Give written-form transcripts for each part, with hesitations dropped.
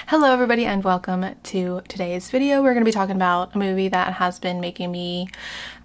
Hello everybody and welcome to today's video. We're going to be talking about a movie that has been making me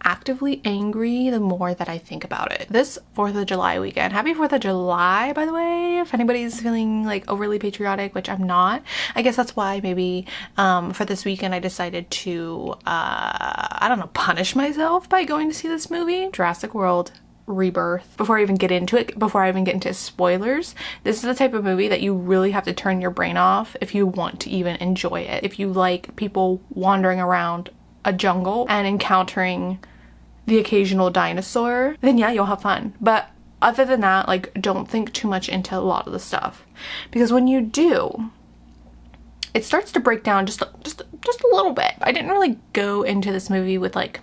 actively angry the more that I think about it. This 4th of July weekend. Happy 4th of July, by the way, if anybody's feeling like overly patriotic, which I'm not. I guess that's why maybe for this weekend I decided to, I don't know, punish myself by going to see this movie, Jurassic World. Rebirth. Before I even get into it, before I even get into spoilers, this is the type of movie that you really have to turn your brain off if you want to even enjoy it. If you like people wandering around a jungle and encountering the occasional dinosaur, then yeah, you'll have fun. But other than that, like, don't think too much into a lot of the stuff, because when you do, it starts to break down just a little bit. I didn't really go into this movie with like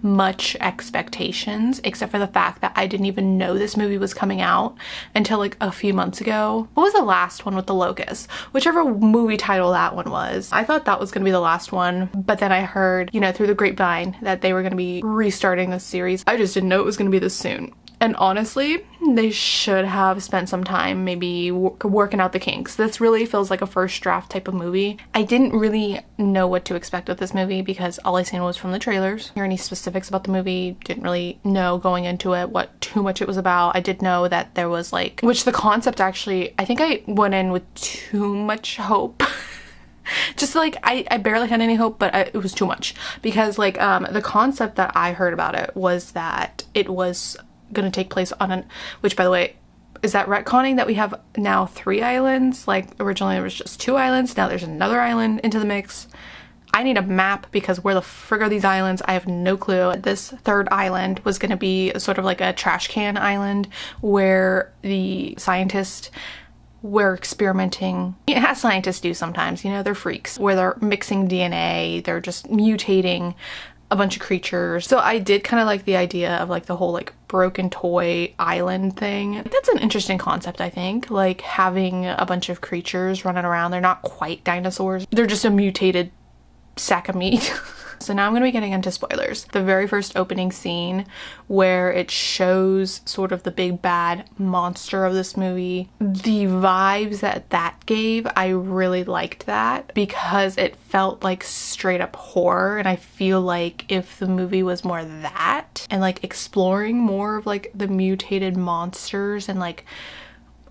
much expectations, except for the fact that I didn't even know this movie was coming out until like a few months ago. What was the last one with the locust? Whichever movie title that one was. I thought that was gonna be the last one, but then I heard, you know, through the grapevine that they were gonna be restarting this series. I just didn't know it was gonna be this soon. And honestly, they should have spent some time maybe working out the kinks. This really feels like a first draft type of movie. I didn't really know what to expect with this movie because all I seen was from the trailers. Hear any specifics about the movie, didn't really know going into it what too much it was about. I did know that there was like, which the concept actually, I think I went in with too much hope. Just like, I barely had any hope, but it was too much. Because like, the concept that I heard about it was that it was gonna take place on an, which by the way, is that retconning that we have now 3 islands? Like originally there was just 2 islands, now there's another island into the mix. I need a map because where the frig are these islands? I have no clue. This 3rd island was gonna be sort of like a trash can island where the scientists were experimenting, as scientists do sometimes, you know, they're freaks, where they're mixing DNA, they're just mutating a bunch of creatures. So I did kind of like the idea of like the whole like broken toy island thing. That's an interesting concept, I think, like having a bunch of creatures running around. They're not quite dinosaurs, they're just a mutated sack of meat. So now I'm going to be getting into spoilers. The very first opening scene where it shows sort of the big bad monster of this movie, the vibes that gave, I really liked that because it felt like straight up horror. And I feel like if the movie was more that and like exploring more of like the mutated monsters and like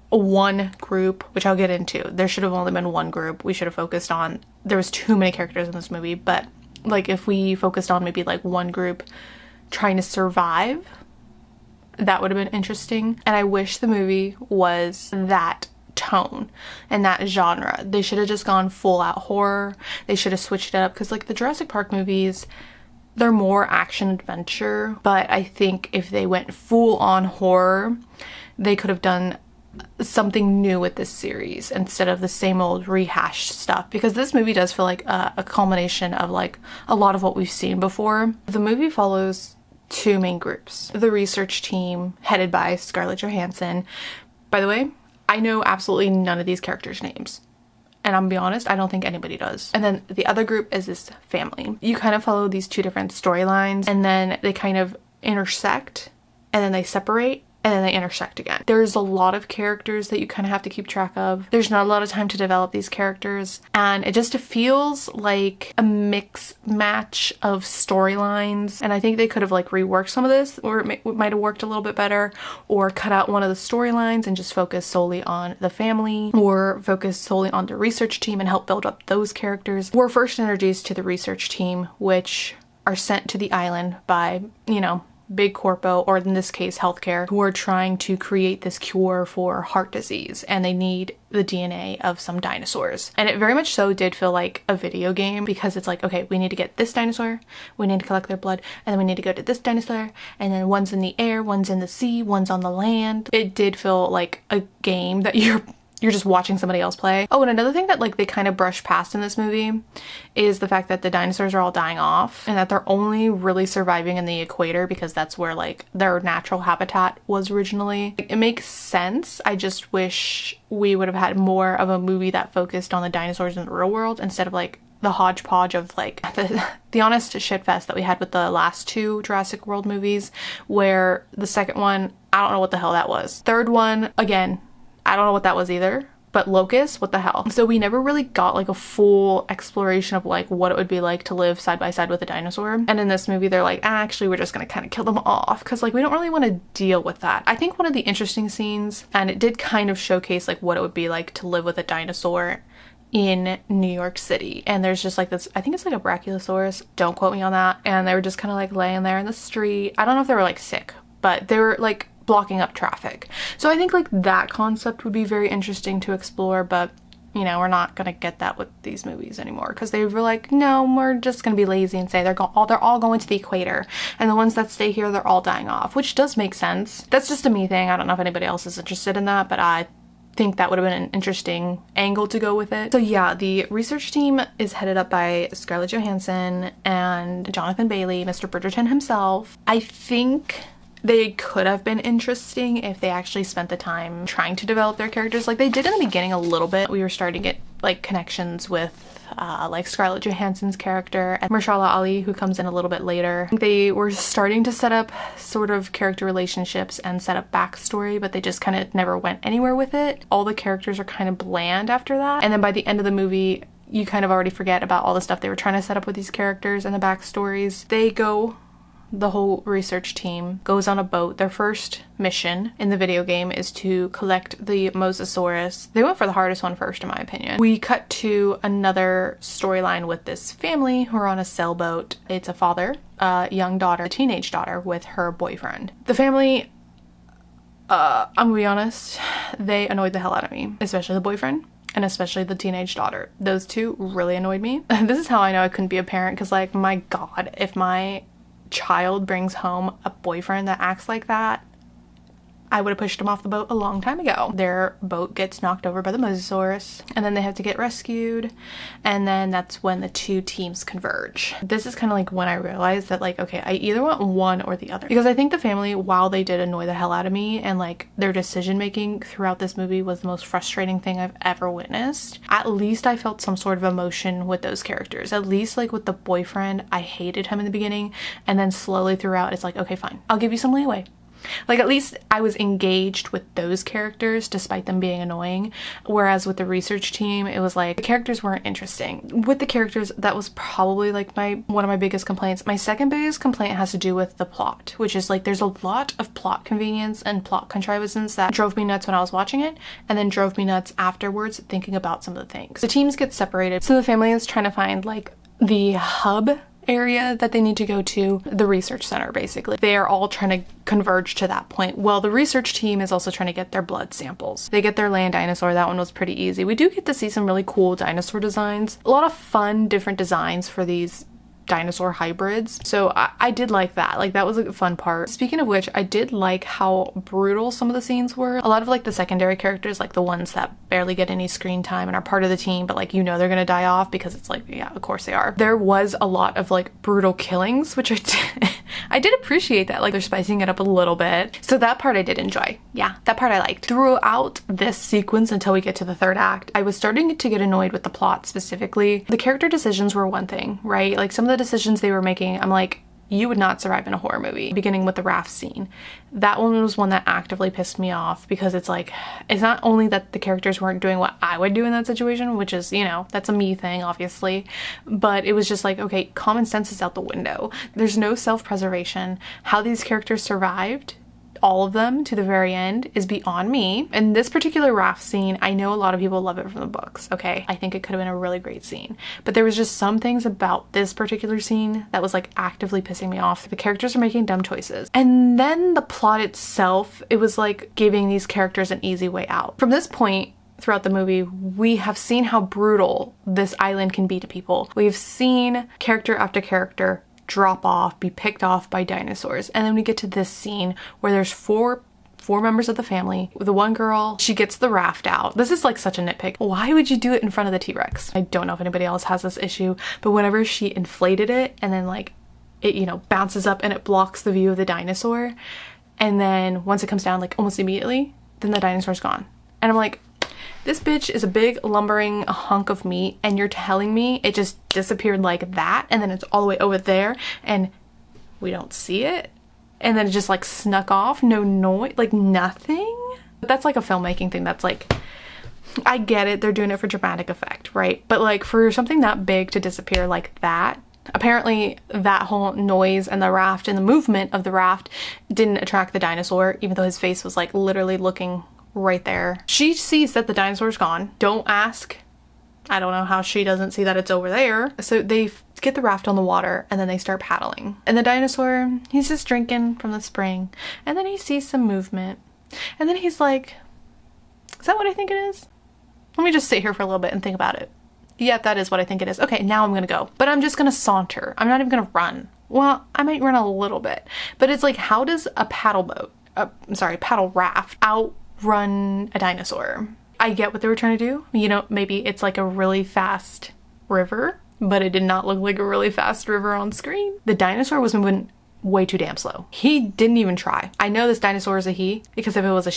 one group, which I'll get into, there should have only been one group. We should have focused on, there was too many characters in this movie, but like if we focused on maybe like one group trying to survive, that would have been interesting. And I wish the movie was that tone and that genre. They should have just gone full out horror. They should have switched it up, because like the Jurassic Park movies, they're more action adventure, but I think if they went full on horror, they could have done something new with this series instead of the same old rehashed stuff, because this movie does feel like a culmination of like a lot of what we've seen before. The movie follows 2 main groups. The research team headed by Scarlett Johansson. By the way, I know absolutely none of these characters' names, and I'm gonna be honest, I don't think anybody does. And then the other group is this family. You kind of follow these 2 different storylines, and then they kind of intersect, and then they separate, and then they intersect again. There's a lot of characters that you kind of have to keep track of. There's not a lot of time to develop these characters, and it just feels like a mix match of storylines. And I think they could have like reworked some of this, or it might have worked a little bit better, or cut out one of the storylines and just focus solely on the family, or focus solely on the research team and help build up those characters. We're first introduced to the research team, which are sent to the island by, you know, big corpo, or in this case healthcare, who are trying to create this cure for heart disease, and they need the DNA of some dinosaurs. And it very much so did feel like a video game, because it's like, okay, we need to get this dinosaur, we need to collect their blood, and then we need to go to this dinosaur, and then one's in the air, one's in the sea, one's on the land. It did feel like a game that you're just watching somebody else play. Oh, and another thing that like they kind of brush past in this movie is the fact that the dinosaurs are all dying off, and that they're only really surviving in the equator because that's where like their natural habitat was originally. It makes sense. I just wish we would have had more of a movie that focused on the dinosaurs in the real world instead of like the hodgepodge of like the honest shitfest that we had with the last 2 Jurassic World movies, where the second one, I don't know what the hell that was. 3rd one, again, I don't know what that was either. But locusts, what the hell? So we never really got like a full exploration of like what it would be like to live side by side with a dinosaur. And in this movie, they're like, actually, we're just gonna kind of kill them off because like we don't really want to deal with that. I think one of the interesting scenes, and it did kind of showcase like what it would be like to live with a dinosaur in New York City. And there's just like this, I think it's like a Brachiosaurus, don't quote me on that. And they were just kind of like laying there in the street. I don't know if they were like sick, but they were like blocking up traffic. So I think like that concept would be very interesting to explore, but you know, we're not gonna get that with these movies anymore because they were like, no, we're just gonna be lazy and say they're all going to the equator, and the ones that stay here, they're all dying off, which does make sense. That's just a me thing. I don't know if anybody else is interested in that, but I think that would have been an interesting angle to go with it. So yeah, the research team is headed up by Scarlett Johansson and Jonathan Bailey, Mr. Bridgerton himself. I think they could have been interesting if they actually spent the time trying to develop their characters like they did in the beginning a little bit. We were starting to get like connections with like Scarlett Johansson's character and Mahershala Ali, who comes in a little bit later. They were starting to set up sort of character relationships and set up backstory, but they just kind of never went anywhere with it. All the characters are kind of bland after that. And then by the end of the movie, you kind of already forget about all the stuff they were trying to set up with these characters and the backstories. The whole research team goes on a boat. Their first mission in the video game is to collect the Mosasaurus. They went for the hardest one first, in my opinion. We cut to another storyline with this family who are on a sailboat. It's a father, a young daughter, a teenage daughter with her boyfriend. The family, I'm gonna be honest, they annoyed the hell out of me, especially the boyfriend. And especially the teenage daughter. Those two really annoyed me. This is how I know I couldn't be a parent, because like, my God, if my child brings home a boyfriend that acts like that, I would have pushed him off the boat a long time ago. Their boat gets knocked over by the Mosasaurus, and then they have to get rescued, and then that's when the two teams converge. This is kind of like when I realized that like, okay, I either want one or the other, because I think the family, while they did annoy the hell out of me, and like their decision making throughout this movie was the most frustrating thing I've ever witnessed, at least I felt some sort of emotion with those characters. At least like with the boyfriend, I hated him in the beginning, and then slowly throughout it's like, okay, fine, I'll give you some leeway. Like, at least I was engaged with those characters despite them being annoying. Whereas with the research team, it was like the characters weren't interesting. With the characters, that was probably like one of my biggest complaints. My second biggest complaint has to do with the plot, which is like there's a lot of plot convenience and plot contrivances that drove me nuts when I was watching it, and then drove me nuts afterwards thinking about some of the things. The teams get separated, so the family is trying to find like the hub area that they need to go to, the research center basically. They are all trying to converge to that point. Well, the research team is also trying to get their blood samples. They get their land dinosaur. That one was pretty easy. We do get to see some really cool dinosaur designs. A lot of fun different designs for these dinosaur hybrids. So I did like that. Like, that was a fun part. Speaking of which, I did like how brutal some of the scenes were. A lot of like the secondary characters, like the ones that barely get any screen time and are part of the team, but like, you know, they're gonna die off because it's like, yeah, of course they are. There was a lot of like brutal killings, which I did appreciate that. Like, they're spicing it up a little bit. So that part I did enjoy. Yeah, that part I liked. Throughout this sequence until we get to the third act, I was starting to get annoyed with the plot specifically. The character decisions were one thing, right? Like, some of the decisions they were making, I'm like, you would not survive in a horror movie. Beginning with the raft scene. That one was one that actively pissed me off because it's like, it's not only that the characters weren't doing what I would do in that situation, which is, you know, that's a me thing, obviously, but it was just like, okay, common sense is out the window. There's no self-preservation. How these characters survived, all of them to the very end, is beyond me. And this particular raft scene, I know a lot of people love it from the books, okay? I think it could have been a really great scene. But there was just some things about this particular scene that was like actively pissing me off. The characters are making dumb choices. And then the plot itself, it was like giving these characters an easy way out. From this point, throughout the movie, we have seen how brutal this island can be to people. We've seen character after character drop off, be picked off by dinosaurs. And then we get to this scene where there's four members of the family. The one girl, she gets the raft out. This is like such a nitpick. Why would you do it in front of the T-Rex? I don't know if anybody else has this issue, but whenever she inflated it and then like it, you know, bounces up and it blocks the view of the dinosaur, and then once it comes down, like almost immediately, then the dinosaur's gone. And I'm like, this bitch is a big lumbering hunk of meat, and you're telling me it just disappeared like that, and then it's all the way over there and we don't see it, and then it just like snuck off, no noise, like nothing. But that's like a filmmaking thing. That's like, I get it, they're doing it for dramatic effect, right? But like for something that big to disappear like that, apparently that whole noise and the raft and the movement of the raft didn't attract the dinosaur, even though his face was like literally looking right there. She sees that the dinosaur's gone. Don't ask. I don't know how she doesn't see that it's over there. So they get the raft on the water and then they start paddling. And the dinosaur, he's just drinking from the spring. And then he sees some movement. And then he's like, is that what I think it is? Let me just sit here for a little bit and think about it. Yeah, that is what I think it is. Okay, now I'm gonna go. But I'm just gonna saunter. I'm not even gonna run. Well, I might run a little bit. But it's like, how does a paddle raft outrun a dinosaur? I get what they were trying to do. You know, maybe it's like a really fast river, but it did not look like a really fast river on screen. The dinosaur was moving way too damn slow. He didn't even try. I know this dinosaur is a he, because if it was a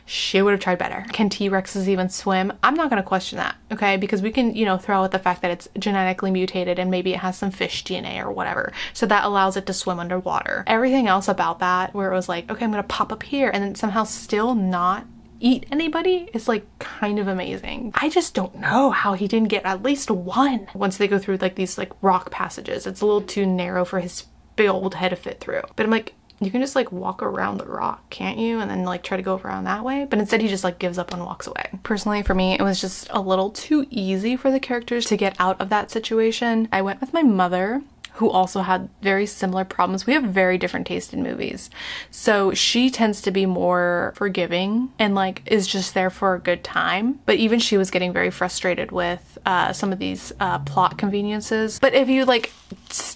she would have tried better. Can T-Rexes even swim? I'm not going to question that, okay? Because we can, you know, throw out the fact that it's genetically mutated and maybe it has some fish DNA or whatever. So that allows it to swim underwater. Everything else about that, where it was like, okay, I'm going to pop up here and then somehow still not eat anybody, is like kind of amazing. I just don't know how he didn't get at least one. Once they go through like these like rock passages, it's a little too narrow for his big old head to fit through. But I'm like, you can just like walk around the rock, can't you? And then like try to go around that way. But instead he just like gives up and walks away. Personally, for me, it was just a little too easy for the characters to get out of that situation. I went with my mother, who also had very similar problems. We have very different taste in movies. So she tends to be more forgiving and like is just there for a good time. But even she was getting very frustrated with some of these plot conveniences. But if you like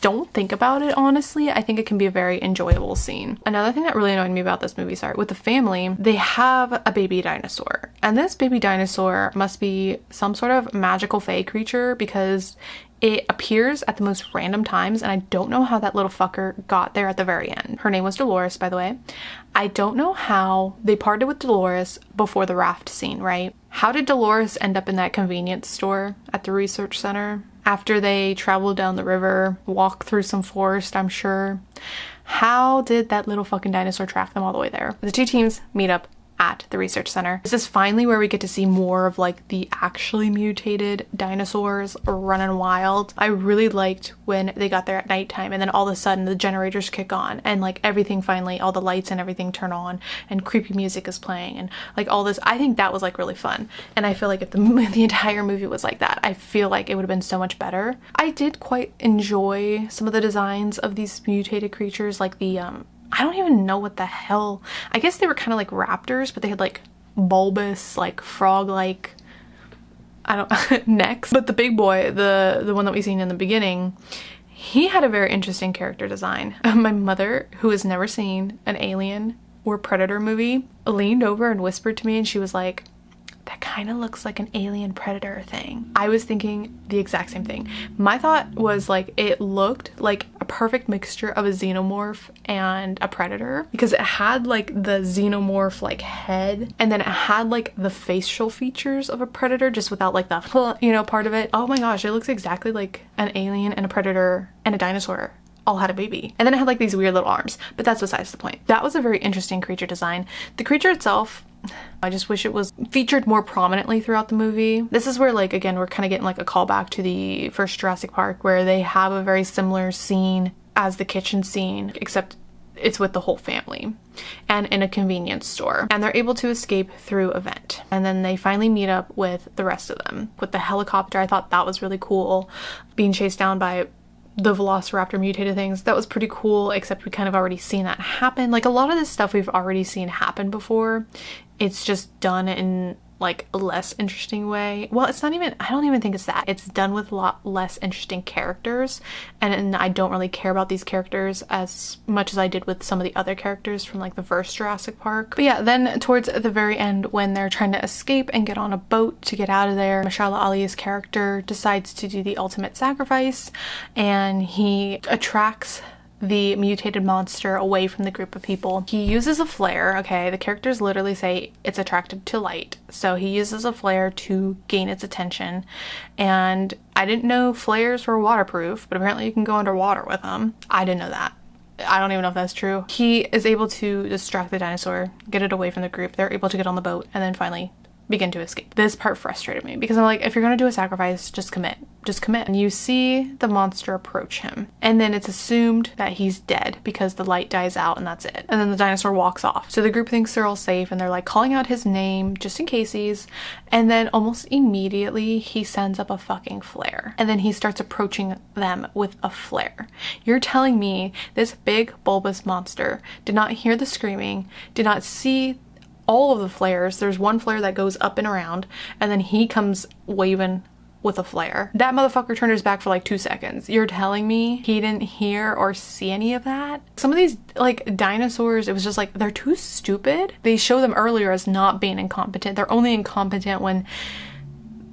don't think about it, honestly, I think it can be a very enjoyable scene. Another thing that really annoyed me about this movie, with the family, they have a baby dinosaur. And this baby dinosaur must be some sort of magical fae creature because it appears at the most random times, and I don't know how that little fucker got there at the very end. Her name was Dolores, by the way. I don't know how they parted with Dolores before the raft scene, right? How did Dolores end up in that convenience store at the research center? After they traveled down the river, walked through some forest, I'm sure. How did that little fucking dinosaur track them all the way there? The two teams meet up at the research center. This is finally where we get to see more of like the actually mutated dinosaurs running wild. I really liked when they got there at nighttime and then all of a sudden the generators kick on and like everything finally, all the lights and everything turn on and creepy music is playing and like all this. I think that was like really fun. And I feel like if the entire movie was like that, I feel like it would have been so much better. I did quite enjoy some of the designs of these mutated creatures, like the I don't even know what the hell. I guess they were kind of like raptors, but they had like bulbous, like frog-like, I don't necks. But the big boy, the one that we seen in the beginning, he had a very interesting character design. My mother, who has never seen an Alien or Predator movie, leaned over and whispered to me and she was like, that kind of looks like an Alien Predator thing. I was thinking the exact same thing. My thought was like, it looked like a perfect mixture of a xenomorph and a predator because it had like the xenomorph like head and then it had like the facial features of a predator just without like the, you know, part of it. Oh my gosh, it looks exactly like an alien and a predator and a dinosaur all had a baby. And then it had like these weird little arms, but that's besides the point. That was a very interesting creature design. The creature itself, I just wish it was featured more prominently throughout the movie. This is where like, again, we're kind of getting like a callback to the first Jurassic Park where they have a very similar scene as the kitchen scene, except it's with the whole family and in a convenience store, and they're able to escape through a vent. And then they finally meet up with the rest of them with the helicopter. I thought that was really cool, being chased down by the velociraptor mutated things. That was pretty cool, except we kind of already seen that happen. Like a lot of this stuff we've already seen happen before. It's just done in like a less interesting way. Well, it's not even, I don't even think it's that. It's done with a lot less interesting characters, and I don't really care about these characters as much as I did with some of the other characters from like the first Jurassic Park. But yeah, then towards the very end when they're trying to escape and get on a boat to get out of there, Mashallah Ali's character decides to do the ultimate sacrifice and he attracts the mutated monster away from the group of people. He uses a flare, okay? The characters literally say it's attracted to light. So he uses a flare to gain its attention. And I didn't know flares were waterproof, but apparently you can go underwater with them. I didn't know that. I don't even know if that's true. He is able to distract the dinosaur, get it away from the group. They're able to get on the boat and then finally begin to escape. This part frustrated me because I'm like, if you're gonna do a sacrifice, just commit. Just commit. And you see the monster approach him, and then it's assumed that he's dead because the light dies out and that's it. And then the dinosaur walks off. So the group thinks they're all safe and they're like calling out his name just in case and then almost immediately he sends up a fucking flare. And then he starts approaching them with a flare. You're telling me this big bulbous monster did not hear the screaming, did not see all of the flares. There's one flare that goes up and around, and then he comes waving with a flare. That motherfucker turned his back for like 2 seconds. You're telling me he didn't hear or see any of that? Some of these like dinosaurs, it was just like, they're too stupid. They show them earlier as not being incompetent. They're only incompetent when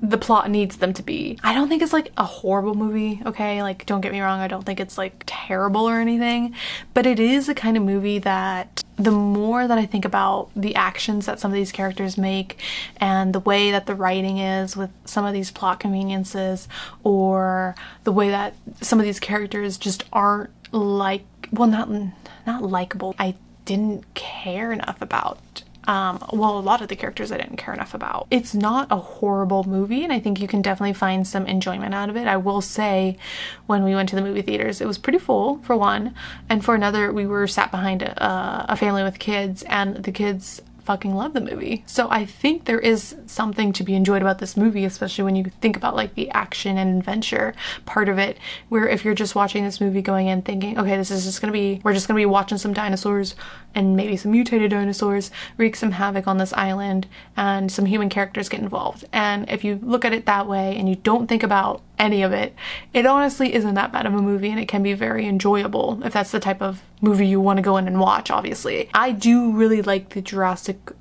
the plot needs them to be. I don't think it's like a horrible movie, okay? Like, don't get me wrong, I don't think it's like terrible or anything, but it is a kind of movie that the more that I think about the actions that some of these characters make and the way that the writing is with some of these plot conveniences, or the way that some of these characters just aren't like, well, not likable. I didn't care enough about. Well, a lot of the characters I didn't care enough about. It's not a horrible movie, and I think you can definitely find some enjoyment out of it. I will say, when we went to the movie theaters, it was pretty full, for one, and for another, we were sat behind a family with kids, and the kids fucking love the movie. So I think there is something to be enjoyed about this movie, especially when you think about like the action and adventure part of it, where if you're just watching this movie going in thinking, okay, this is just gonna be, we're just gonna be watching some dinosaurs and maybe some mutated dinosaurs wreak some havoc on this island and some human characters get involved. And if you look at it that way and you don't think about any of it, it honestly isn't that bad of a movie, and it can be very enjoyable if that's the type of movie you want to go in and watch, obviously. I do really like the Jurassic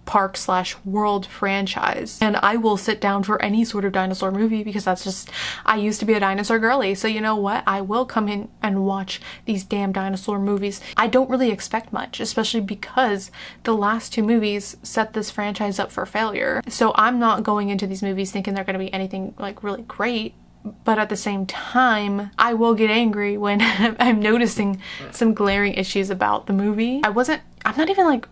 Park / World franchise, and I will sit down for any sort of dinosaur movie because that's just, I used to be a dinosaur girly, so you know what, I will come in and watch these damn dinosaur movies. I don't really expect much, especially because the last 2 movies set this franchise up for failure, so I'm not going into these movies thinking they're going to be anything like really great. But at the same time, I will get angry when I'm noticing some glaring issues about the movie. I'm not even like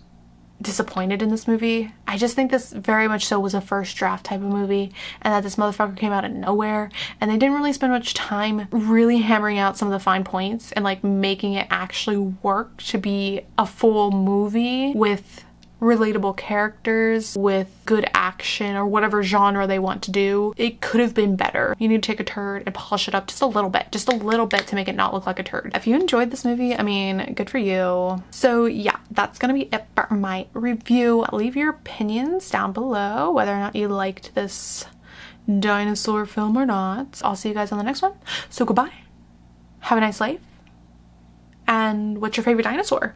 disappointed in this movie. I just think this very much so was a first draft type of movie, and that this motherfucker came out of nowhere, and they didn't really spend much time really hammering out some of the fine points and like making it actually work to be a full movie with relatable characters, with good action, or whatever genre they want to do. It could have been better. You need to take a turd and polish it up just a little bit to make it not look like a turd. If you enjoyed this movie, I mean, good for you. So yeah, that's gonna be it for my review. Leave your opinions down below, whether or not you liked this dinosaur film or not. I'll see you guys on the next one. So goodbye, have a nice life, and what's your favorite dinosaur?